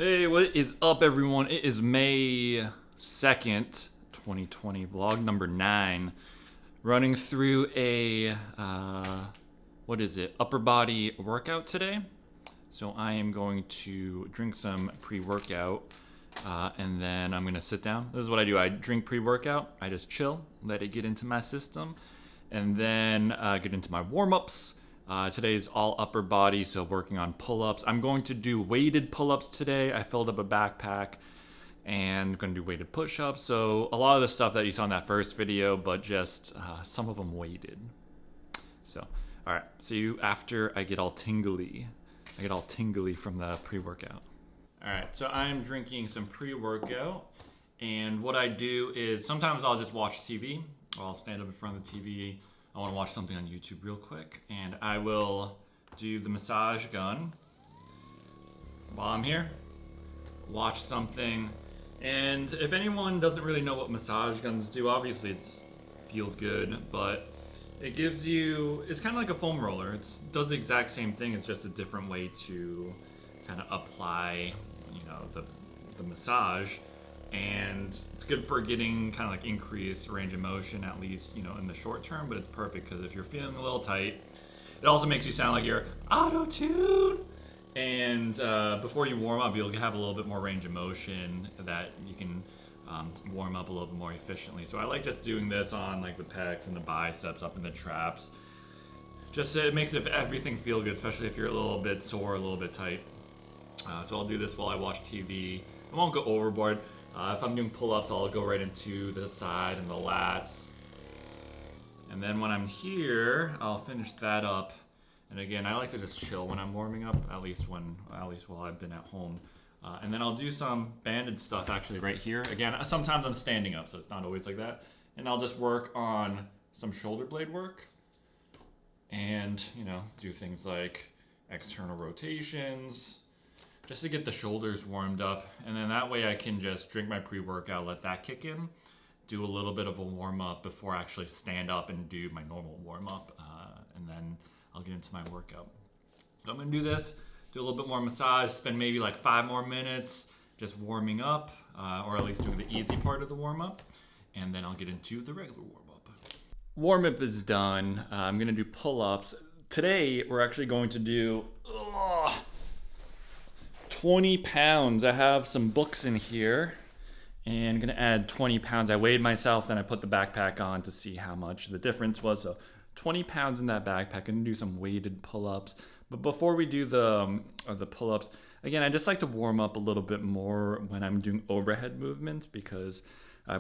Hey, what is up, everyone? It is May 2nd, 2020, vlog number 9. Running through a, what is it, upper body workout today. So I am going to drink some pre-workout, and then I'm gonna sit down. This is what I do. I drink pre-workout, I just chill, let it get into my system, and then get into my warm-ups. Today's all upper body, so working on pull-ups. I'm going to do weighted pull-ups today. I filled up a backpack and going to do weighted push-ups. So a lot of the stuff that you saw in that first video, but just some of them weighted. So, all right, see you after I get all tingly. I get all tingly from the pre-workout. All right, so I'm drinking some pre-workout, and what I do is sometimes I'll just watch TV, or I'll stand up in front of the TV. I want to watch something on YouTube real quick, and I will do the massage gun while I'm here, watch something. And if anyone doesn't really know what massage guns do, obviously it feels good, but it gives you, it's kind of like a foam roller. It does the exact same thing. It's just a different way to kind of apply, you know, the massage. And it's good for getting kind of like increased range of motion, at least, you know, in the short term, but it's perfect because if you're feeling a little tight, it also makes you sound like you're auto-tune. And before you warm up, you'll have a little bit more range of motion that you can warm up a little bit more efficiently. So I like just doing this on like the pecs and the biceps, up in the traps. Just it makes everything feel good, especially if you're a little bit sore, a little bit tight. So I'll do this while I watch TV. I won't go overboard. If I'm doing pull-ups, I'll go right into the side and the lats. And then when I'm here, I'll finish that up. And again, I like to just chill when I'm warming up, at least while I've been at home. And then I'll do some banded stuff actually right here. Again, sometimes I'm standing up, so it's not always like that. And I'll just work on some shoulder blade work. And, you know, do things like external rotations, just to get the shoulders warmed up. And then that way I can just drink my pre-workout, let that kick in, do a little bit of a warm-up before I actually stand up and do my normal warm-up, and then I'll get into my workout. So I'm gonna do this, do a little bit more massage, spend maybe like 5 more minutes just warming up, or at least doing the easy part of the warm-up, and then I'll get into the regular warm-up. Warm-up is done. I'm gonna do pull-ups. Today, we're actually going to do 20 pounds. I have some books in here and I'm gonna add 20 pounds. I weighed myself, then I put the backpack on to see how much the difference was. So 20 pounds in that backpack. I'm gonna do some weighted pull-ups. But before we do the pull-ups, again, I just like to warm up a little bit more when I'm doing overhead movements, because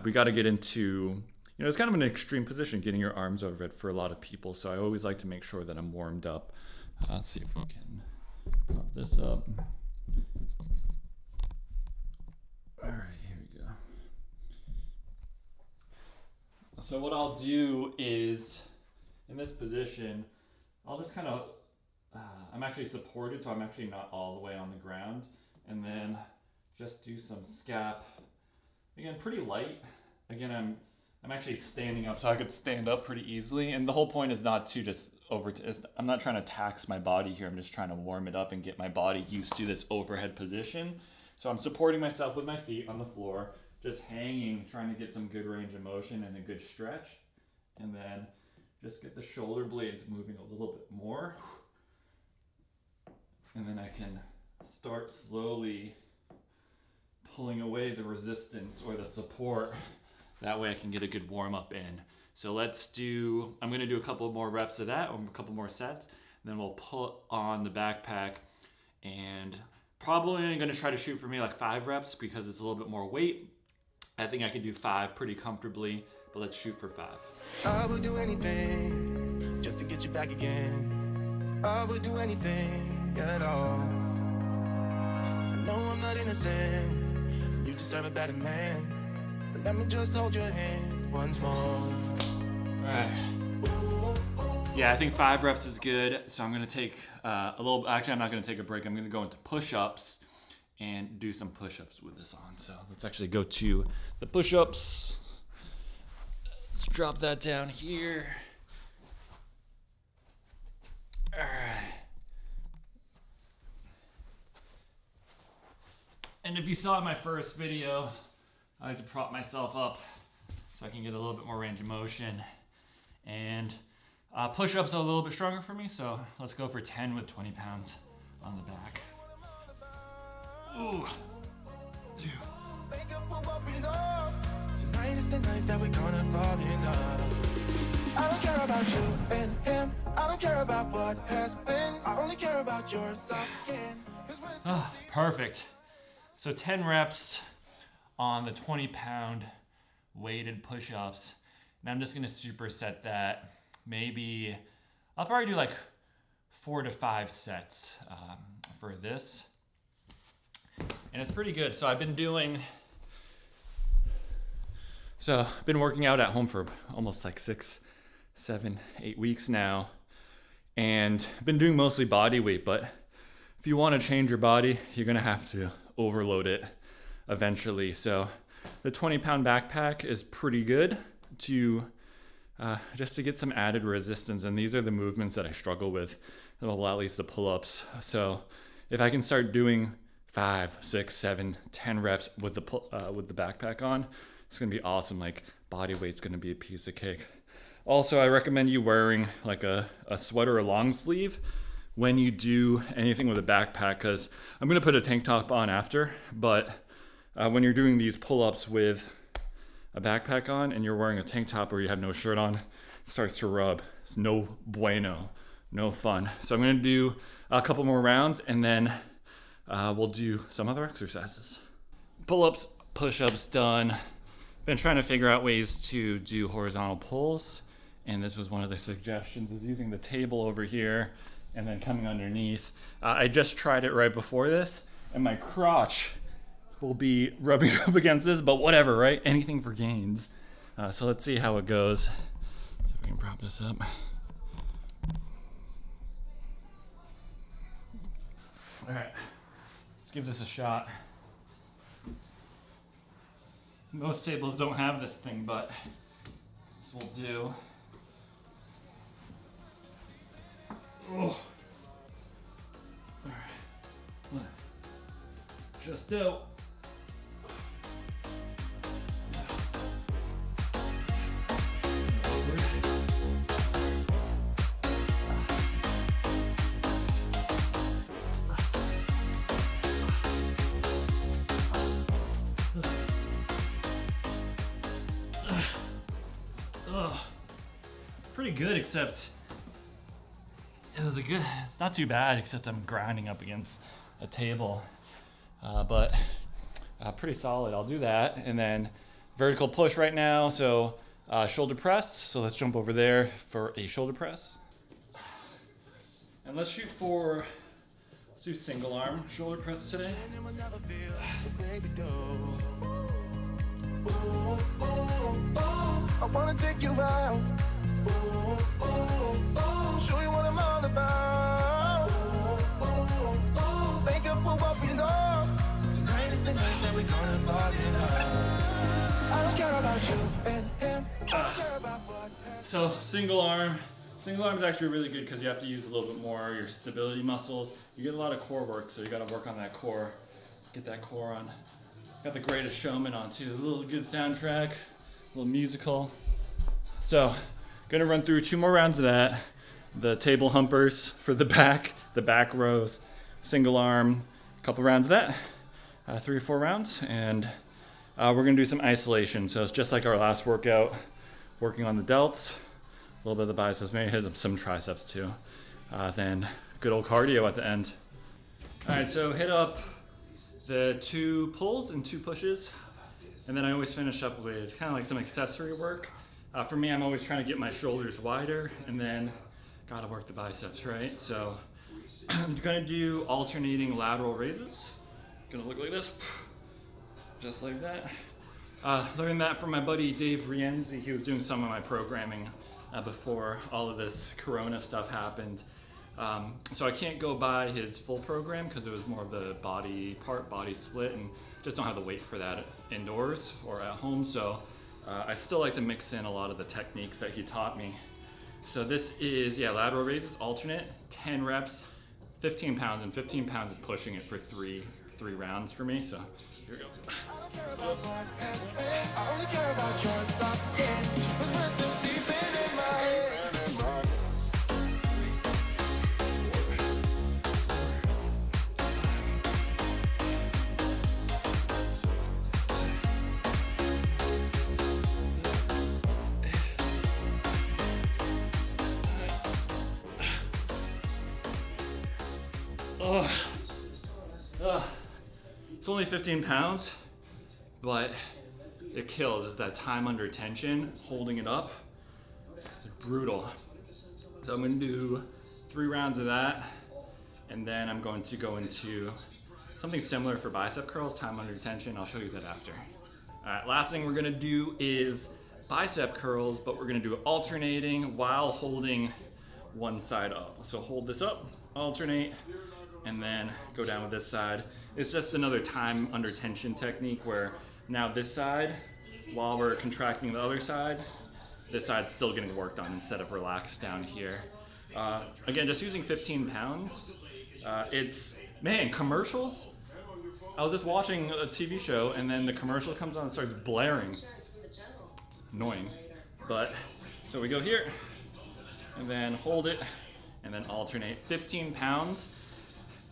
we gotta get into, you know, it's kind of an extreme position, getting your arms overhead for a lot of people. So I always like to make sure that I'm warmed up. Let's see if we can pop this up. All right, here we go. So what I'll do is, in this position, I'll just kind of, I'm actually supported, so I'm actually not all the way on the ground. And then just do some scap. Again, pretty light. Again, I'm actually standing up, so I could stand up pretty easily. And the whole point is not to just I'm not trying to tax my body here. I'm just trying to warm it up and get my body used to this overhead position. So I'm supporting myself with my feet on the floor, just hanging, trying to get some good range of motion and a good stretch. And then just get the shoulder blades moving a little bit more. And then I can start slowly pulling away the resistance or the support. That way I can get a good warm up in. So I'm gonna do a couple more reps of that, or a couple more sets. Then we'll put on the backpack, and probably gonna try to shoot for me like 5 reps because it's a little bit more weight. I think I can do 5 pretty comfortably, but let's shoot for 5. I would do anything just to get you back again. I would do anything at all. I know I'm not innocent, you deserve a better man. But let me just hold your hand once more. Alright. Yeah, I think 5 reps is good. So I'm gonna take actually I'm not gonna take a break. I'm gonna go into push-ups and do some push-ups with this on. So let's actually go to the push-ups. Let's drop that down here. All right. And if you saw my first video, I like to prop myself up so I can get a little bit more range of motion. And push-ups are a little bit stronger for me, so let's go for 10 with 20 pounds on the back. Ooh. Make up for what we lost. Tonight is the night that we're gonna fall in love. I don't care about you and him. I don't care about what has been. I only care about your soft skin. Perfect. So 10 reps on the 20-pound weighted push-ups. And I'm just gonna superset that. Maybe, I'll probably do like 4 to 5 sets for this. And it's pretty good. So I've been working out at home for almost like 6, 7, 8 weeks now. And I've been doing mostly body weight, but if you want to change your body, you're gonna have to overload it eventually. So the 20-pound backpack is pretty good to just to get some added resistance. And these are the movements that I struggle with, at least the pull-ups. So if I can start doing 5, 6, 7, 10 reps with the backpack on, it's gonna be awesome. Like body weight's gonna be a piece of cake. Also, I recommend you wearing like a sweater or long sleeve when you do anything with a backpack, because I'm gonna put a tank top on after, but when you're doing these pull-ups with a backpack on and you're wearing a tank top or you have no shirt on, it starts to rub. It's no bueno, no fun. So I'm gonna do a couple more rounds and then we'll do some other exercises. Pull-ups, push-ups done. Been trying to figure out ways to do horizontal pulls, and this was one of the suggestions, is using the table over here and then coming underneath. I just tried it right before this, and my crotch will be rubbing up against this, but whatever, right? Anything for gains. So let's see how it goes. See if we can prop this up. All right, let's give this a shot. Most tables don't have this thing, but this will do. Oh. All right. Just out. Pretty good, except it's not too bad, except I'm grinding up against a table, but pretty solid. I'll do that. And then vertical push right now, so shoulder press. So let's jump over there for a shoulder press. And let's do single arm shoulder press today. I wanna take you out. Show you what I'm all about. Make up for what we lost. Tonight is the night that we're gonna fall in love. I don't care about you and him. I don't care about what has. So single arm is actually really good because you have to use a little bit more your stability muscles. You get a lot of core work, so you got to work on that core. Get that core on. Got The Greatest Showman on too. A little good soundtrack, a little musical. So, gonna run through 2 more rounds of that. The table humpers for the back rows, single arm, a couple rounds of that, 3 or 4 rounds, and we're gonna do some isolation. So it's just like our last workout, working on the delts, a little bit of the biceps, maybe hit some triceps too. Then good old cardio at the end. All right, so hit up the 2 pulls and 2 pushes, and then I always finish up with kind of like some accessory work. For me, I'm always trying to get my shoulders wider, and then gotta work the biceps, right? So I'm gonna do alternating lateral raises. Gonna look like this, just like that. Learned that from my buddy Dave Rienzi. He was doing some of my programming before all of this Corona stuff happened. So I can't go by his full program because it was more of the body split, and just don't have the weight for that indoors or at home. So I still like to mix in a lot of the techniques that he taught me. So this is, lateral raises, alternate, 10 reps, 15 pounds, and 15 pounds is pushing it for three 3 rounds for me. So here we go. I don't care about my past pain. I only care about your soft skin. 'Cause we're still sleeping in my head. It's only 15 pounds, but it kills. It's that time under tension, holding it up. It's brutal. So I'm gonna do 3 rounds of that, and then I'm going to go into something similar for bicep curls, time under tension. I'll show you that after. All right, last thing we're gonna do is bicep curls, but we're gonna do it alternating while holding one side up. So hold this up, alternate, and then go down with this side. It's just another time under tension technique where now this side, while we're contracting the other side, this side's still getting worked on instead of relaxed down here. Again, just using 15 pounds. Man, commercials. I was just watching a TV show and then the commercial comes on and starts blaring. Annoying. But, so we go here and then hold it and then alternate. 15 pounds.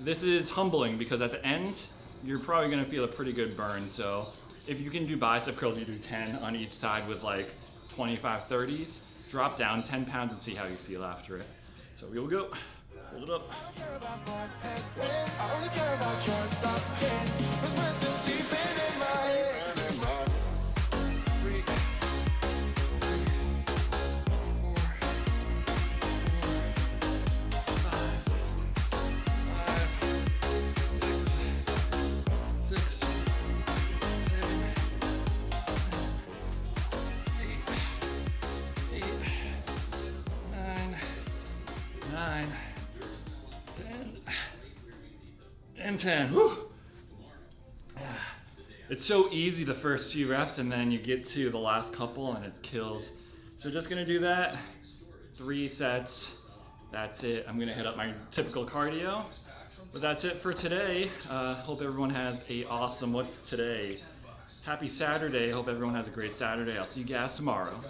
This is humbling because at the end, you're probably gonna feel a pretty good burn. So if you can do bicep curls, you do 10 on each side with like 25, 30s. Drop down 10 pounds and see how you feel after it. So we will go, hold it up. I don't care about my past pain. I only care about your soft skin. 'Cause we're still sleeping in my head. 3, 4, 5, 6, 7, 8, 9, 10, and 10. Whew. It's so easy the first few reps and then you get to the last couple and it kills. So just gonna do that, 3 sets, that's it. I'm gonna hit up my typical cardio, but that's it for today. Hope everyone has a awesome, what's today? Happy Saturday, hope everyone has a great Saturday. I'll see you guys tomorrow.